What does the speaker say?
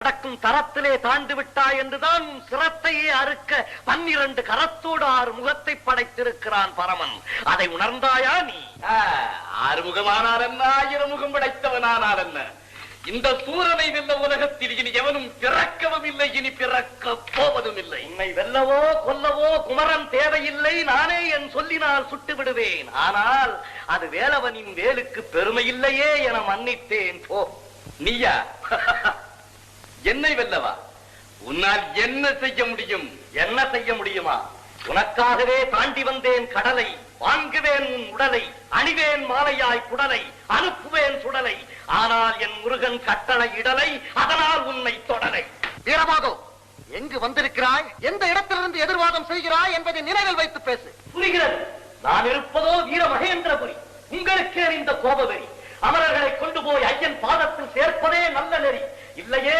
நடக்கும் தரத்திலே தாண்டு விட்டாய் என்றுதான் சிரத்தையே அறுக்க 12 கரத்தோடு 6 முகத்தை படைத்திருக்கிறான் பரமன். அதை உணர்ந்தாயா நீ? 6 முகமானால் என்ன, 1000 முகம் படைத்தவனானால் என்ன? இந்த சூரனை வெல்ல உலகத்தில் இனி எவனும் பிறக்கவும் இல்லை, இனி பிறக்க போவதும் இல்லை. உன்னை வெல்லவோ கொல்லவோ குமரன் தேவையில்லை. நானே என் சொல்லினால் சுட்டு விடுவேன். ஆனால் அது வேலவனின் வேலுக்கு பெருமை இல்லையே என மன்னித்தேன். போ. நீயா? என்னை வெல்லவா? உன்னால் என்ன செய்ய முடியும்? என்ன செய்ய முடியுமா? உனக்காகவே தாண்டி வந்தேன் கடலை. வாங்குவேன் உன் உடலை, அணிவேன் மாலையாய் குடலை, அனுப்புவேன் சுடலை. ஆனால் என் முருகன் கட்டளை இடலை, அதனால் உன்னை தொடலை. வீரபாகு, எங்கு வந்திருக்கிறாய்? எந்த இடத்திலிருந்து எதிர்வாதம் செய்கிறாய் என்பதை நினைவில் வைத்து பேசு. புரிகிறது. நான் இருப்பதோ வீர மகேந்திரபுரி. உங்களுக்கே இந்த கோபவெறி. அமரர்களை கொண்டு போய் ஐயன் பாதத்தில் சேர்ப்பதே நல்ல நெறி. இல்லையே